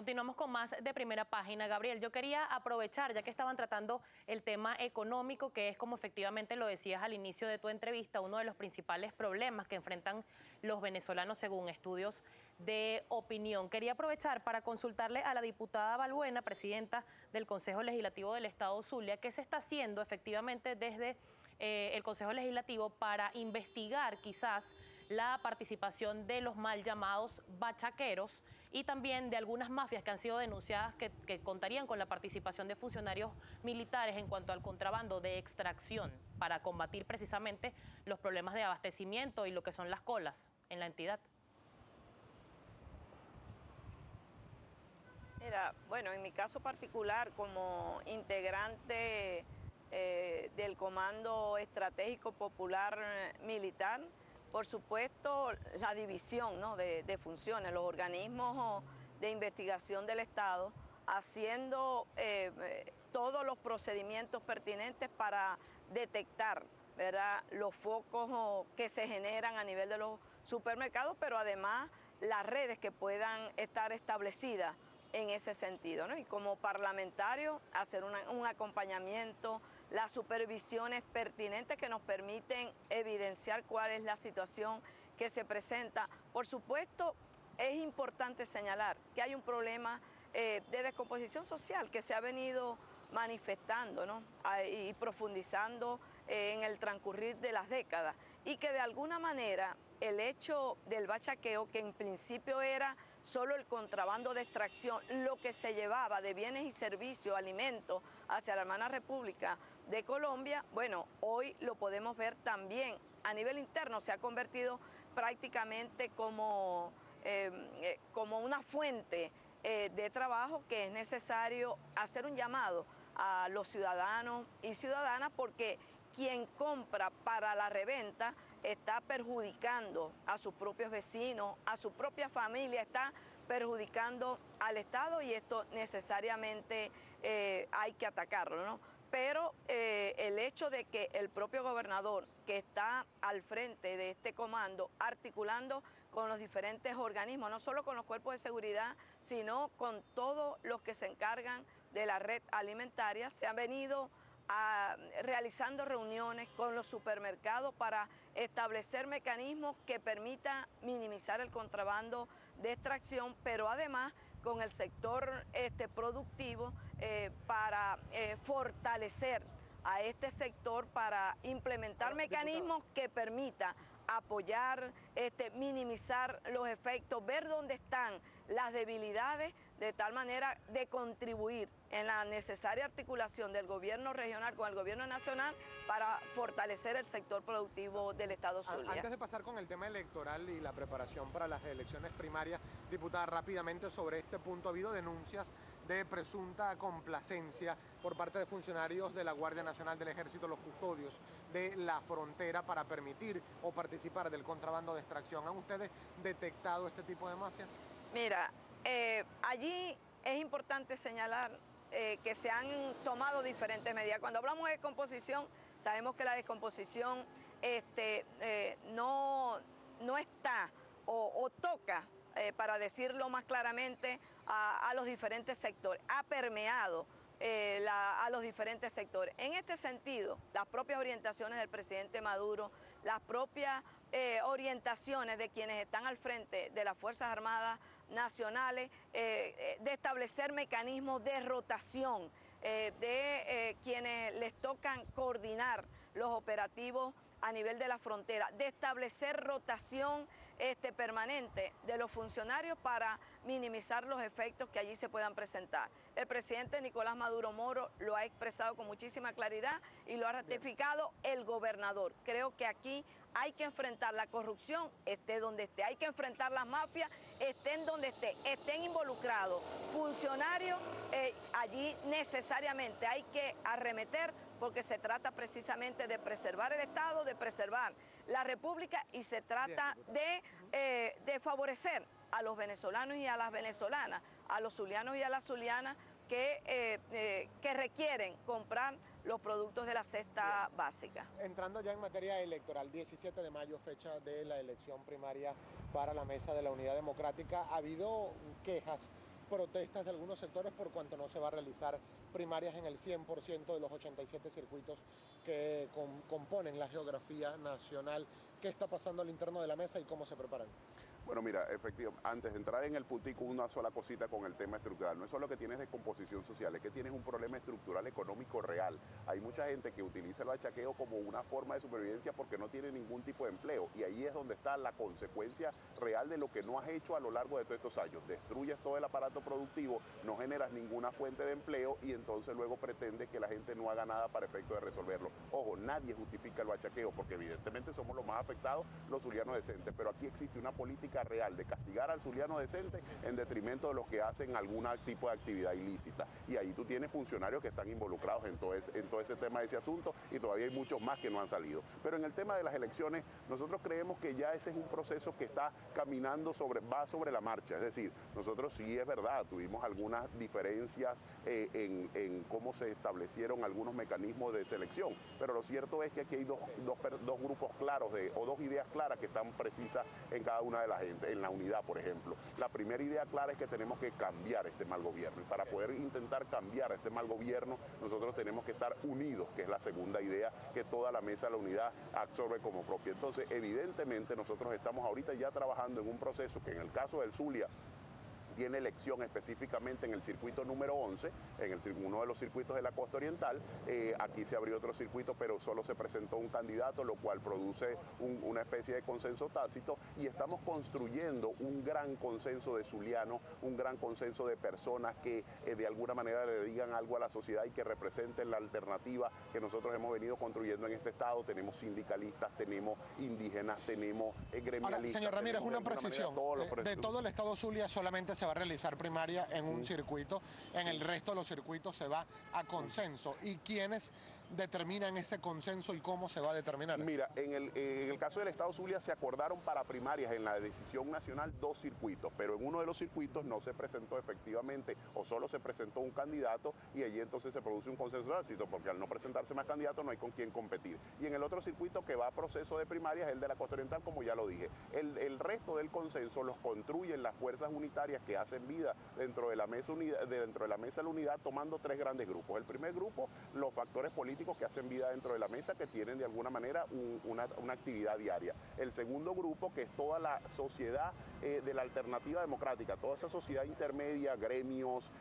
Continuamos con más de Primera Página. Gabriel, yo quería aprovechar, ya que estaban tratando el tema económico, que es, como efectivamente lo decías al inicio de tu entrevista, uno de los principales problemas que enfrentan los venezolanos según estudios de opinión. Quería aprovechar para consultarle a la diputada Balbuena, presidenta del Consejo Legislativo del Estado Zulia, qué se está haciendo efectivamente desde el Consejo Legislativo para investigar quizás la participación de los mal llamados bachaqueros y también de algunas mafias que han sido denunciadas que contarían con la participación de funcionarios militares en cuanto al contrabando de extracción para combatir precisamente los problemas de abastecimiento y lo que son las colas en la entidad. Mira, bueno, en mi caso particular, como integrante del Comando Estratégico Popular Militar, por supuesto, la división, ¿no?, de funciones, los organismos de investigación del Estado, haciendo todos los procedimientos pertinentes para detectar, ¿verdad?, los focos que se generan a nivel de los supermercados, pero además las redes que puedan estar establecidas en ese sentido, ¿no? Y como parlamentario, hacer un acompañamiento, las supervisiones pertinentes que nos permiten evidenciar cuál es la situación que se presenta. Por supuesto, es importante señalar que hay un problema de descomposición social que se ha venido manifestando, ¿no?, y profundizando en el transcurrir de las décadas, y que de alguna manera el hecho del bachaqueo, que en principio era solo el contrabando de extracción, lo que se llevaba de bienes y servicios, alimentos, hacia la hermana República de Colombia, bueno, hoy lo podemos ver también a nivel interno, se ha convertido prácticamente como una fuente de trabajo que es necesario hacer un llamado a los ciudadanos y ciudadanas, porque quien compra para la reventa está perjudicando a sus propios vecinos, a su propia familia, está perjudicando al Estado, y esto necesariamente hay que atacarlo, ¿no? Pero el hecho de que el propio gobernador, que está al frente de este comando, articulando con los diferentes organismos, no solo con los cuerpos de seguridad, sino con todos los que se encargan de la red alimentaria, se han venido realizando reuniones con los supermercados para establecer mecanismos que permitan minimizar el contrabando de extracción, pero además con el sector productivo para fortalecer a este sector, para implementar mecanismos que permitan apoyar, minimizar los efectos, ver dónde están las debilidades, de tal manera de contribuir en la necesaria articulación del gobierno regional con el gobierno nacional para fortalecer el sector productivo del Estado Zulia. Antes de pasar con el tema electoral y la preparación para las elecciones primarias, diputada, rápidamente sobre este punto, ha habido denuncias de presunta complacencia por parte de funcionarios de la Guardia Nacional, del Ejército, los custodios de la frontera para permitir o participar del contrabando de extracción. ¿Han ustedes detectado este tipo de mafias? Mira, allí es importante señalar que se han tomado diferentes medidas. Cuando hablamos de descomposición, sabemos que la descomposición no está o toca, para decirlo más claramente, a los diferentes sectores, ha permeado a los diferentes sectores. En este sentido, las propias orientaciones del presidente Maduro, las propias orientaciones de quienes están al frente de las Fuerzas Armadas Nacionales, de establecer mecanismos de rotación, de quienes les tocan coordinar los operativos a nivel de la frontera, de establecer rotación permanente de los funcionarios para minimizar los efectos que allí se puedan presentar. El presidente Nicolás Maduro Moro lo ha expresado con muchísima claridad y lo ha ratificado el gobernador. Creo que aquí hay que enfrentar la corrupción, esté donde esté, hay que enfrentar las mafias, estén donde estén involucrados funcionarios, allí necesariamente hay que arremeter, porque se trata precisamente de preservar el Estado, de preservar la República, y se trata de favorecer a los venezolanos y a las venezolanas, a los zulianos y a las zulianas que requieren comprar los productos de la cesta básica. Entrando ya en materia electoral, 17 de mayo, fecha de la elección primaria para la Mesa de la Unidad Democrática, ha habido quejas protestas de algunos sectores por cuanto no se va a realizar primarias en el 100% de los 87 circuitos que componen la geografía nacional. ¿Qué está pasando al interno de la mesa y cómo se preparan? Bueno, mira, efectivamente, antes de entrar en el puntico, una sola cosita con el tema estructural. No es solo que tienes descomposición social, es que tienes un problema estructural económico real. Hay mucha gente que utiliza el bachaqueo como una forma de supervivencia porque no tiene ningún tipo de empleo. Y ahí es donde está la consecuencia real de lo que no has hecho a lo largo de todos estos años. Destruyes todo el aparato productivo, no generas ninguna fuente de empleo y entonces luego pretendes que la gente no haga nada para efecto de resolverlo. Ojo, nadie justifica el bachaqueo porque evidentemente somos los más afectados, los zulianos decentes, pero aquí existe una política real de castigar al zuliano decente en detrimento de los que hacen algún tipo de actividad ilícita. Y ahí tú tienes funcionarios que están involucrados en todo ese tema de ese asunto y todavía hay muchos más que no han salido. Pero en el tema de las elecciones, nosotros creemos que ya ese es un proceso que está caminando va sobre la marcha. Es decir, nosotros sí es verdad, tuvimos algunas diferencias en cómo se establecieron algunos mecanismos de selección, pero lo cierto es que aquí hay dos grupos claros o dos ideas claras que están precisas en cada una de las en la unidad, por ejemplo. La primera idea clara es que tenemos que cambiar este mal gobierno y para poder intentar cambiar este mal gobierno nosotros tenemos que estar unidos, que es la segunda idea que toda la mesa de la unidad absorbe como propia. Entonces, evidentemente nosotros estamos ahorita ya trabajando en un proceso que en el caso del Zulia tiene elección específicamente en el circuito número 11, en uno de los circuitos de la costa oriental. Aquí se abrió otro circuito, pero solo se presentó un candidato, lo cual produce una especie de consenso tácito y estamos construyendo un gran consenso de zulianos, un gran consenso de personas que de alguna manera le digan algo a la sociedad y que representen la alternativa que nosotros hemos venido construyendo en este estado. Tenemos sindicalistas, tenemos indígenas, tenemos gremialistas. Ahora, señor Ramírez, una precisión. De todo el estado Zulia solamente se va a realizar primaria en un circuito, en el resto de los circuitos se va a consenso. ¿Y quiénes determinan ese consenso y cómo se va a determinar? Mira, en el caso del estado Zulia se acordaron para primarias en la decisión nacional 2 circuitos, pero en uno de los circuitos no se presentó efectivamente o solo se presentó un candidato y allí entonces se produce un consenso tácito porque al no presentarse más candidatos no hay con quién competir. Y en el otro circuito que va a proceso de primarias, el de la costa oriental, como ya lo dije. El resto del consenso los construyen las fuerzas unitarias que hacen vida dentro de la mesa de la unidad tomando 3 grandes grupos. El primer grupo, los factores políticos que hacen vida dentro de la mesa, que tienen de alguna manera una actividad diaria. El segundo grupo, que es toda la sociedad de la alternativa democrática, toda esa sociedad intermedia, gremios,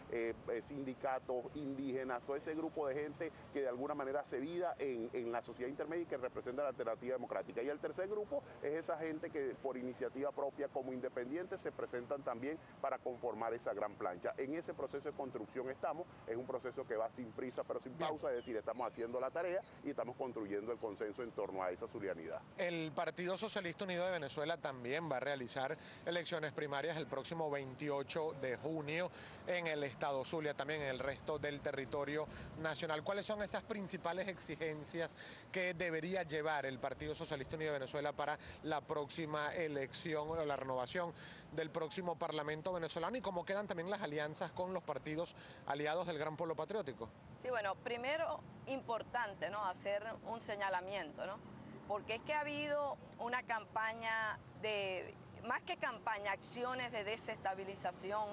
sindicatos, indígenas, todo ese grupo de gente que de alguna manera hace vida en la sociedad intermedia y que representa la alternativa democrática. Y el tercer grupo es esa gente que por iniciativa propia como independientes se presentan también para conformar esa gran plancha. En ese proceso de construcción estamos, es un proceso que va sin prisa pero sin pausa, es decir, estamos haciendo la tarea y estamos construyendo el consenso en torno a esa zulianidad. El Partido Socialista Unido de Venezuela también va a realizar elecciones primarias el próximo 28 de junio en el estado Zulia, también en el resto del territorio nacional. ¿Cuáles son esas principales exigencias que debería llevar el Partido Socialista Unido de Venezuela para la próxima elección o la renovación del próximo Parlamento venezolano y cómo quedan también las alianzas con los partidos aliados del Gran Polo Patriótico? Sí, bueno, primero importante, ¿no?, hacer un señalamiento, ¿no?, porque es que ha habido una campaña más que campaña, acciones de desestabilización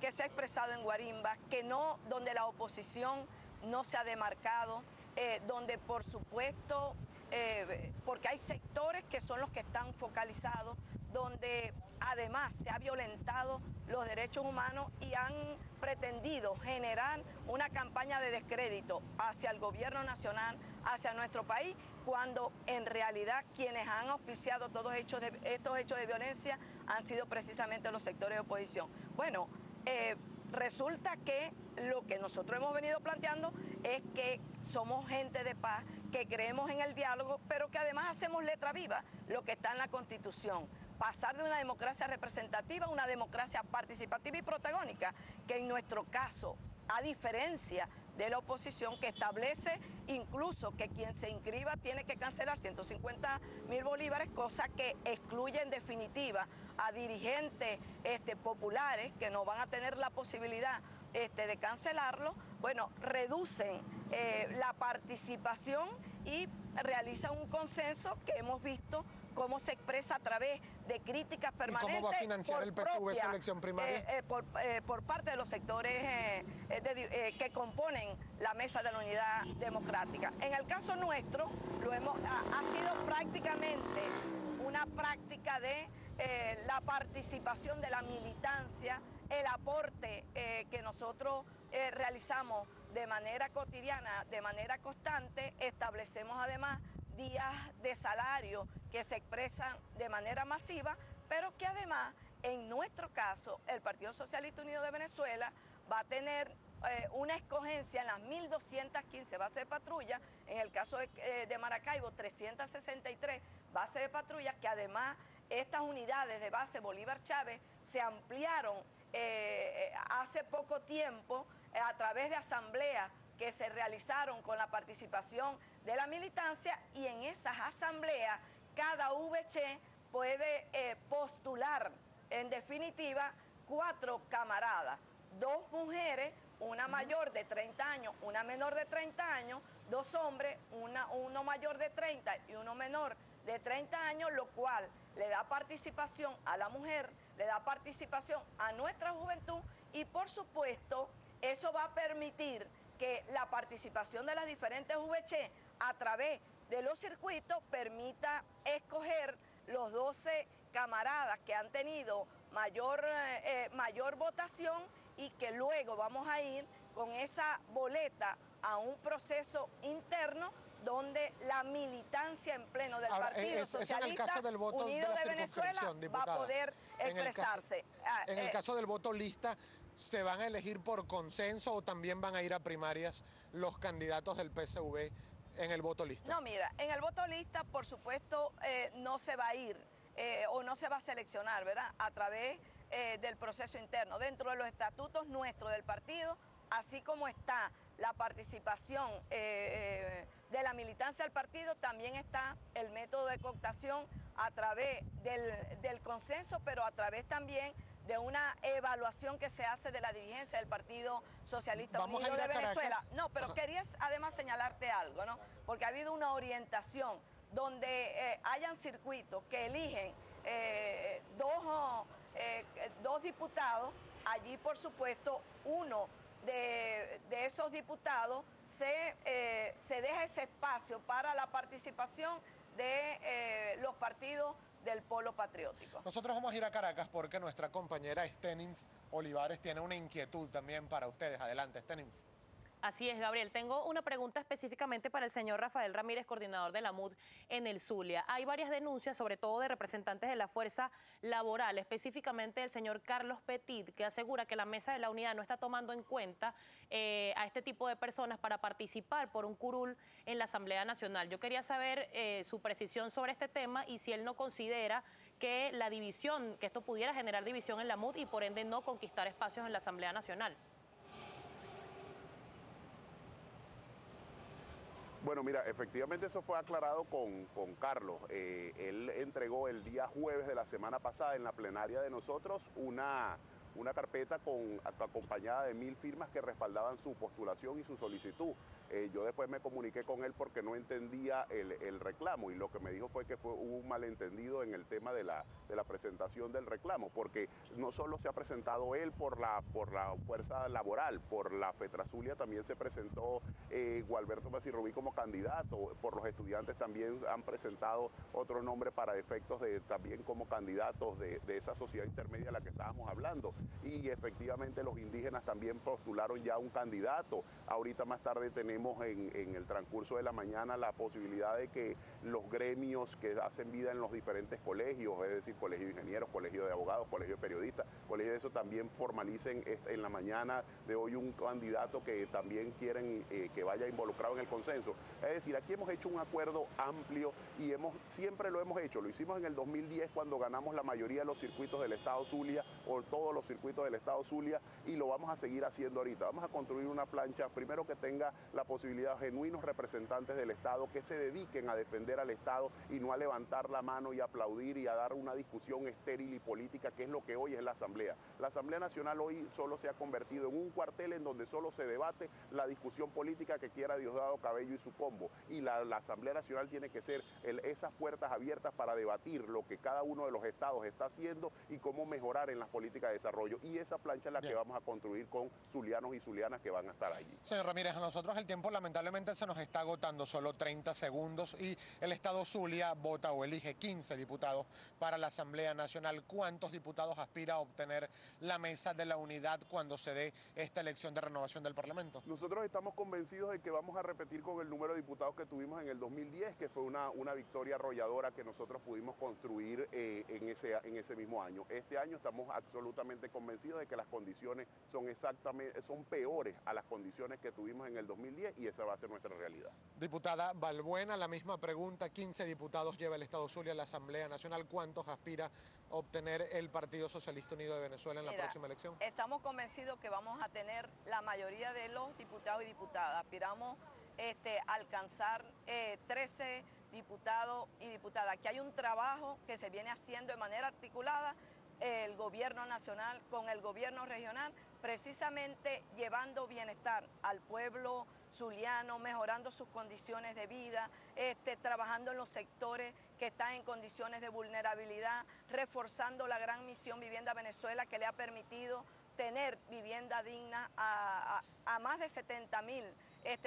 que se ha expresado en Guarimbas, donde la oposición no se ha demarcado, donde por supuesto, porque hay sectores que son los que están focalizados, donde además se ha violentado los derechos humanos y han pretendido generar una campaña de descrédito hacia el gobierno nacional, hacia nuestro país, cuando en realidad quienes han auspiciado todos estos hechos de violencia han sido precisamente los sectores de oposición. Bueno, resulta que lo que nosotros hemos venido planteando es que somos gente de paz, que creemos en el diálogo, pero que además hacemos letra viva lo que está en la Constitución. Pasar de una democracia representativa a una democracia participativa y protagónica, que en nuestro caso, a diferencia de la oposición, que establece incluso que quien se inscriba tiene que cancelar 150.000 bolívares, cosa que excluye en definitiva a dirigentes populares que no van a tener la posibilidad de cancelarlo. Bueno, reducen la participación y realizan un consenso que hemos visto cómo se expresa a través de críticas permanentes. ¿Y cómo va a financiar el PSV esa elección primaria? Por parte de los sectores que componen la Mesa de la Unidad Democrática. En el caso nuestro, ha sido prácticamente una práctica de la participación de la militancia, el aporte que nosotros realizamos de manera cotidiana, de manera constante. Establecemos además días de salario que se expresan de manera masiva, pero que además, en nuestro caso, el Partido Socialista Unido de Venezuela va a tener una escogencia en las 1.215 bases de patrulla, en el caso de Maracaibo 363 bases de patrulla, que además estas unidades de base Bolívar Chávez se ampliaron hace poco tiempo a través de asambleas que se realizaron con la participación de la militancia, y en esas asambleas cada VC puede postular en definitiva 4 camaradas, 2 mujeres, una mayor de 30 años, una menor de 30 años, 2 hombres, uno mayor de 30 y uno menor de 30 años, lo cual le da participación a la mujer, le da participación a nuestra juventud, y por supuesto eso va a permitir que la participación de las diferentes VC a través de los circuitos permita escoger los 12 camaradas que han tenido mayor votación, y que luego vamos a ir con esa boleta a un proceso interno donde la militancia en pleno del Partido Socialista Unido de Venezuela va a poder expresarse. En el caso del voto lista, ¿se van a elegir por consenso o también van a ir a primarias los candidatos del PSV en el voto lista? No, mira, en el voto lista, por supuesto, no se va a ir o no se va a seleccionar, ¿verdad?, a través del proceso interno. Dentro de los estatutos nuestros del partido, así como está la participación de la militancia del partido, también está el método de cooptación a través del consenso, pero a través también de una evaluación que se hace de la dirigencia del Partido Socialista Unido de Venezuela. No, pero quería además señalarte algo, ¿no? Porque ha habido una orientación donde hayan circuitos que eligen dos diputados. Allí, por supuesto, uno de esos diputados se deja ese espacio para la participación de los partidos del polo patriótico. Nosotros vamos a ir a Caracas porque nuestra compañera Steninf Olivares tiene una inquietud también para ustedes. Adelante, Steninf. Así es, Gabriel. Tengo una pregunta específicamente para el señor Rafael Ramírez, coordinador de la MUD en el Zulia. Hay varias denuncias, sobre todo de representantes de la fuerza laboral, específicamente el señor Carlos Petit, que asegura que la Mesa de la Unidad no está tomando en cuenta a este tipo de personas para participar por un curul en la Asamblea Nacional. Yo quería saber su precisión sobre este tema y si él no considera que la división, que esto pudiera generar división en la MUD y por ende no conquistar espacios en la Asamblea Nacional. Bueno, mira, efectivamente eso fue aclarado con Carlos. Él entregó el día jueves de la semana pasada en la plenaria de nosotros una carpeta acompañada de 1000 firmas que respaldaban su postulación y su solicitud. Yo después me comuniqué con él porque no entendía el reclamo, y lo que me dijo fue que hubo un malentendido en el tema de la presentación del reclamo, porque no solo se ha presentado él por la fuerza laboral, por la FETRAZULIA también se presentó Gualberto Macirrubí como candidato, por los estudiantes también han presentado otro nombre para efectos de también como candidatos de esa sociedad intermedia a la que estábamos hablando, y efectivamente los indígenas también postularon ya un candidato. Ahorita más tarde tenemos en el transcurso de la mañana la posibilidad de que los gremios que hacen vida en los diferentes colegios, es decir, colegio de ingenieros, colegio de abogados, colegio de periodistas, colegio de eso, también formalicen en la mañana de hoy un candidato que también quieren que vaya involucrado en el consenso. Es decir, aquí hemos hecho un acuerdo amplio y siempre lo hemos hecho. Lo hicimos en el 2010 cuando ganamos la mayoría de los circuitos del Estado Zulia, o todos los circuitos del Estado Zulia, y lo vamos a seguir haciendo ahorita. Vamos a construir una plancha, primero que tenga la posibilidad de genuinos representantes del Estado que se dediquen a defender al Estado y no a levantar la mano y aplaudir y a dar una discusión estéril y política, que es lo que hoy es la Asamblea. La Asamblea Nacional hoy solo se ha convertido en un cuartel en donde solo se debate la discusión política que quiera Diosdado Cabello y su combo. Y la Asamblea Nacional tiene que ser esas puertas abiertas para debatir lo que cada uno de los estados está haciendo y cómo mejorar en las políticas de desarrollo. Y esa plancha es la que vamos a construir con zulianos y zulianas que van a estar allí. Señor Ramírez, a nosotros el tiempo lamentablemente se nos está agotando, solo 30 segundos, y el Estado Zulia vota o elige 15 diputados para la Asamblea Nacional. ¿Cuántos diputados aspira a obtener la mesa de la unidad cuando se dé esta elección de renovación del Parlamento? Nosotros estamos convencidos de que vamos a repetir con el número de diputados que tuvimos en el 2010, que fue una victoria arrolladora que nosotros pudimos construir en ese mismo año. Este año estamos absolutamente convencidos de que las condiciones son peores a las condiciones que tuvimos en el 2010 y esa va a ser nuestra realidad. Diputada Balbuena, la misma pregunta, 15 diputados lleva el Estado Zulia a la Asamblea Nacional. ¿Cuántos aspira a obtener el Partido Socialista Unido de Venezuela en la próxima elección? Estamos convencidos que vamos a tener la mayoría de los diputados y diputadas. Aspiramos a alcanzar 13 diputados y diputadas. Aquí hay un trabajo que se viene haciendo de manera articulada, el gobierno nacional con el gobierno regional, precisamente llevando bienestar al pueblo zuliano, mejorando sus condiciones de vida, trabajando en los sectores que están en condiciones de vulnerabilidad, reforzando la gran misión Vivienda Venezuela, que le ha permitido tener vivienda digna a más de 70.000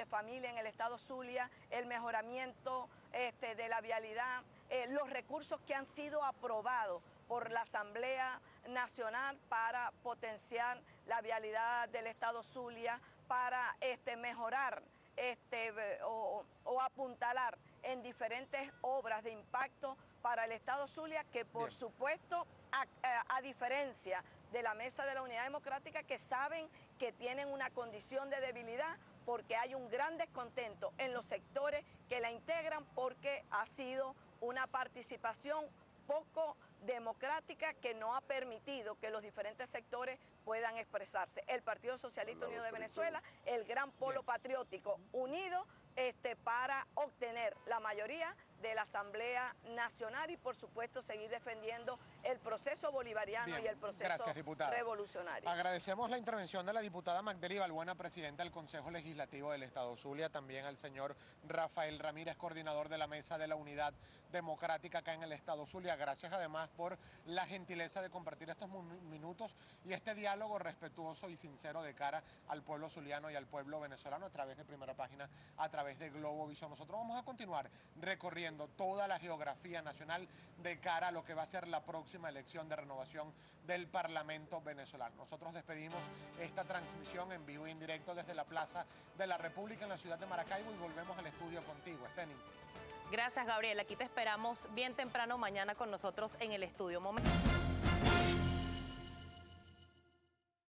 familias en el estado Zulia, el mejoramiento de la vialidad, los recursos que han sido aprobados por la Asamblea Nacional para potenciar la vialidad del estado Zulia, para mejorar o apuntalar en diferentes obras de impacto para el estado Zulia, que por supuesto, a diferencia de la Mesa de la Unidad Democrática, que saben que tienen una condición de debilidad porque hay un gran descontento en los sectores que la integran, porque ha sido una participación poco democrática que no ha permitido que los diferentes sectores puedan expresarse. El Partido Socialista Unido de Venezuela, el gran polo patriótico unido para obtener la mayoría de la Asamblea Nacional y, por supuesto, seguir defendiendo el proceso bolivariano y el proceso revolucionario. Agradecemos la intervención de la diputada Magdeli Balbuena, presidenta del Consejo Legislativo del Estado Zulia, también al señor Rafael Ramírez, coordinador de la Mesa de la Unidad Democrática acá en el Estado Zulia. Gracias además por la gentileza de compartir estos minutos y este diálogo respetuoso y sincero de cara al pueblo zuliano y al pueblo venezolano a través de Primera Página, a través de Globovisión. Nosotros vamos a continuar recorriendo toda la geografía nacional de cara a lo que va a ser la próxima elección de renovación del Parlamento venezolano. Nosotros despedimos esta transmisión en vivo y en directo desde la Plaza de la República en la ciudad de Maracaibo y volvemos al estudio contigo, Steny. Gracias, Gabriel. Aquí te esperamos bien temprano mañana con nosotros en el estudio.